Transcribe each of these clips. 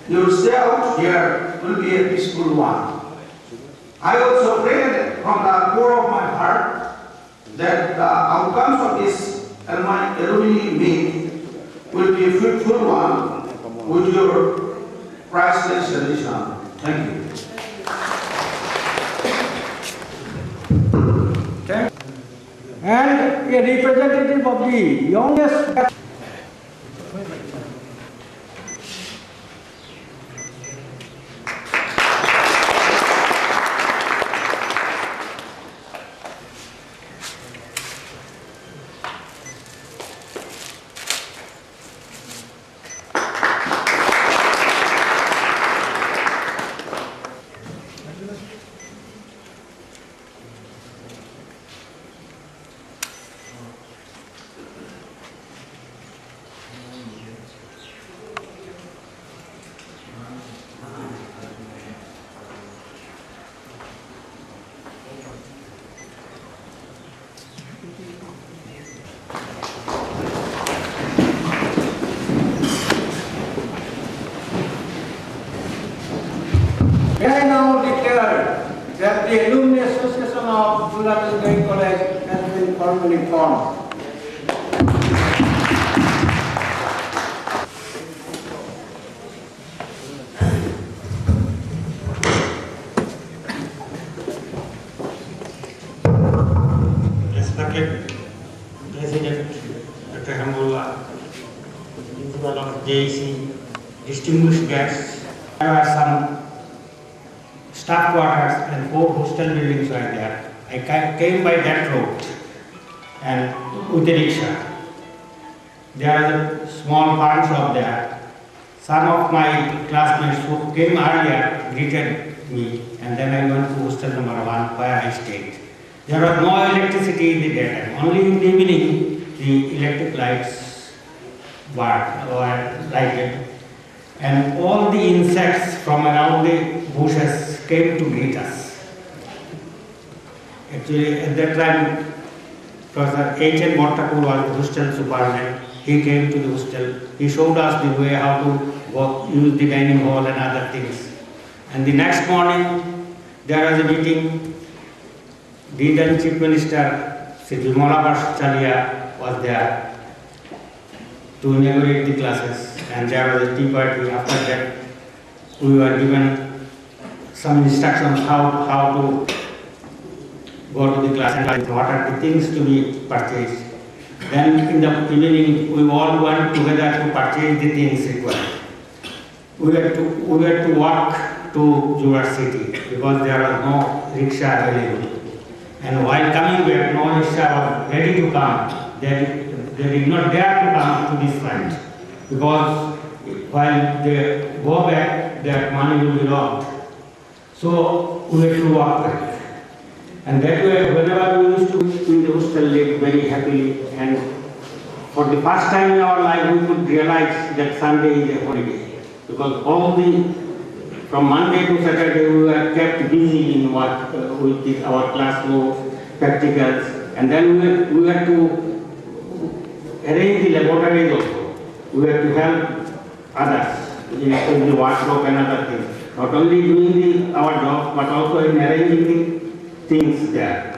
your stay out here will be a peaceful one. I also pray that from the core of my heart that the outcomes of this alumni meet will be a fruitful one with your priceless tradition. Thank you. And a representative of the youngest I now declare that the Alumni Association of Jurassic College has been formally formed. Respected President Dr. Hamdullah, Principal of JEC, distinguished guests, there are some staff quarters and 4 hostel buildings were there. I came by that road and with the rickshaw. There is a small pawn shop there. Some of my classmates who came earlier greeted me, and then I went to hostel number 1 where I stayed. There was no electricity in the daytime. Only in the evening the electric lights were lighted. And all the insects from around the bushes came to greet us. Actually, at that time, Professor H.N. Mottakur was the hostel superintendent. He came to the hostel. He showed us the way how to use the dining hall and other things. And the next morning, there was a meeting. The then Chief Minister, Sri Vimala Bhattacharya, was there to inaugurate the classes. And there was a tea party. After that, we were given some instructions how to go to the class and what are the things to be purchased. Then in the evening, we all went together to purchase the things required. We had to walk to Jewar city because there was no rickshaw available. And while coming back, no rickshaw was ready to come. They did not dare to come to this front because while they go back, their money will be lost. So we had to walk back. And that way, whenever we used to be in the hostel, live very happily. And for the first time in our life, we could realize that Sunday is a holiday. Because from Monday to Saturday, we were kept busy in work with our classrooms, practicals, and then we had to arrange the laboratories also. We had to help others in the workshop and other things. Not only doing our job, but also in arranging the things there.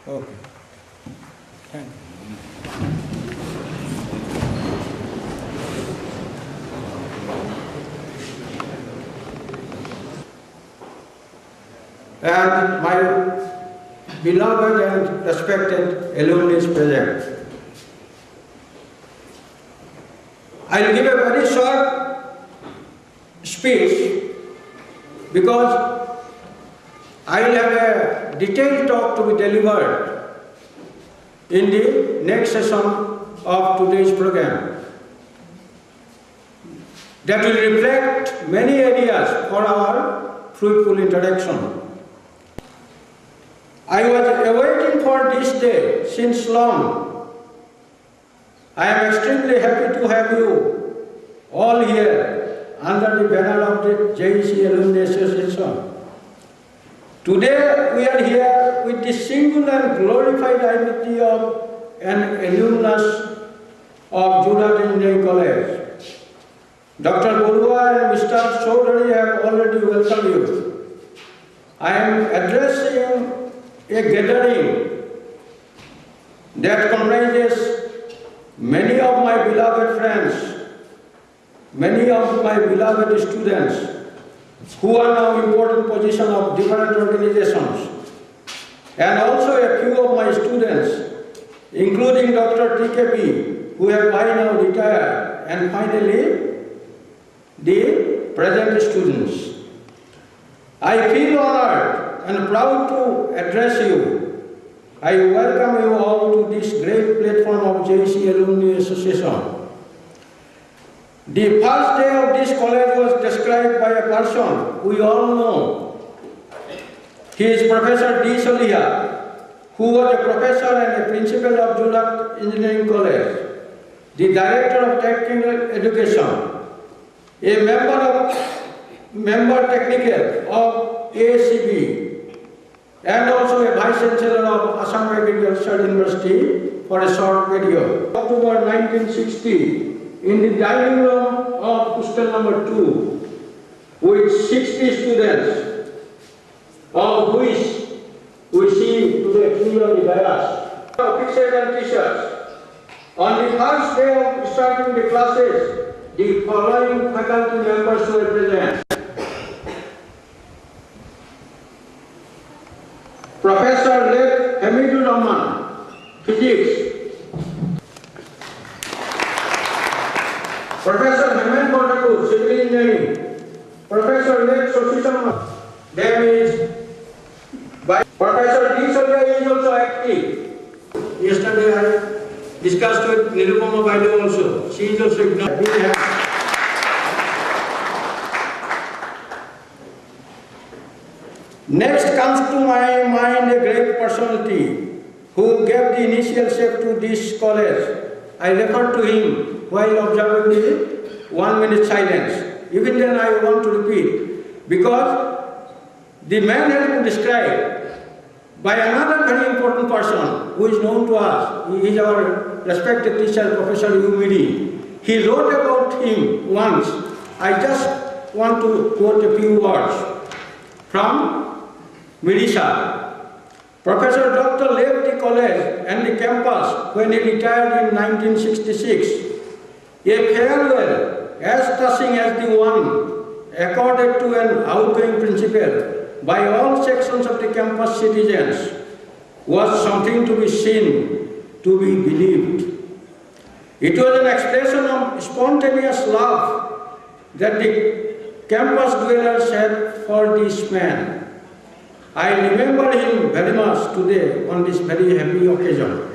Okay. Thank you. And my beloved and respected alumni present, I will give a very short speech because I will have a detailed talk to be delivered in the next session of today's program that will reflect many areas for our fruitful introduction. I was awaiting for this day since long. I am extremely happy to have you all here under the banner of the JEC Alumni Association. Today we are here with the singular and glorified identity of an alumnus of Juilliard Engineering College. Dr. Borua and Mr. Chaudhary have already welcomed you. I am addressing a gathering that comprises many of my beloved friends, many of my beloved students who are now in important positions of different organizations, and also a few of my students, including Dr. TKP, who have by now retired, and finally, the present students. I feel honored and proud to address you. I welcome you all to this great platform of JEC Alumni Association. The first day of this college was described by a person we all know. He is Professor D. Solia, who was a professor and a principal of Juilliard Engineering College, the director of technical education, a member technical of ACB, and also a vice chancellor of Assam Agricultural University for a short period. October 1960, in the dining room of hostel number 2, with 60 students, of which we see to the extreme of the dais, officers and teachers. On the first day of starting the classes, the following faculty members were present. Professor Lek Hamidul Rahman, Physics. Professor Hemant Kotaku, Civil Engineering. Professor Lek Soshi Sharma, there is Professor D. Solia is also active. Yesterday I discussed with Nirupama Baidu also. She is also ignored. Next comes to my mind a great personality who gave the initial shape to this college. I refer to him while observing the 1 minute silence. Even then I want to repeat, because the man has been described by another very important person who is known to us. He is our respected teacher, Professor Umidi. He wrote about him once. I just want to quote a few words from Mirisa. Professor Dr. left the college and the campus when he retired in 1966. A farewell as touching as the one accorded to an outgoing principal by all sections of the campus citizens was something to be seen, to be believed. It was an expression of spontaneous love that the campus dwellers had for this man. I remember him very much today on this very happy occasion.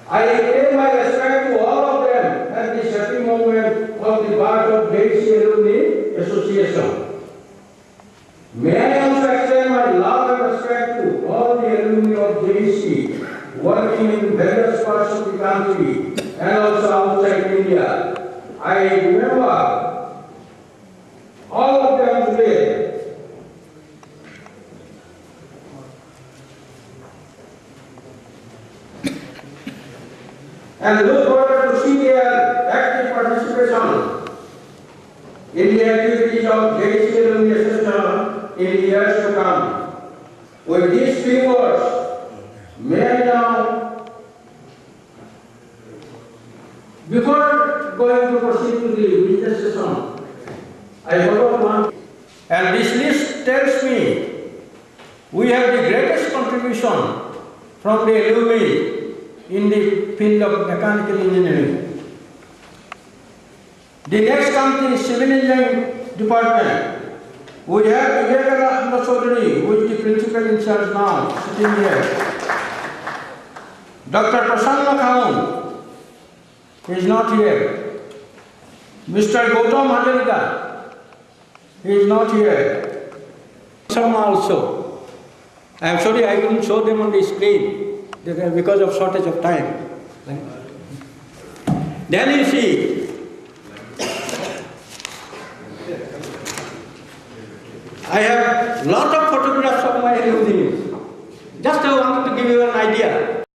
I pay my respect to all of them at this happy moment of the birth of JEC Alumni Association. May I also extend my love and respect to all the alumni of JEC working in various parts of the country and also outside India. I remember all of them today. And look forward to see their active participation in the activities of JEC Alumni Association in the years to come. With these few words, may I now, before going to proceed to the business session, I forgot one. And this list tells me we have the greatest contribution from the alumni in the field of mechanical engineering. The next comes the civil engineering department. We have Vivekana Chaudhary, who is the principal in charge now, sitting here. Dr. Prasanna Khaun, he is not here. Mr. Gautam Hajarika, he is not here. Some also. I am sorry I couldn't show them on the screen because of shortage of time. Then you see, I have lot of photographs of my limousines. Just I wanted to give you an idea.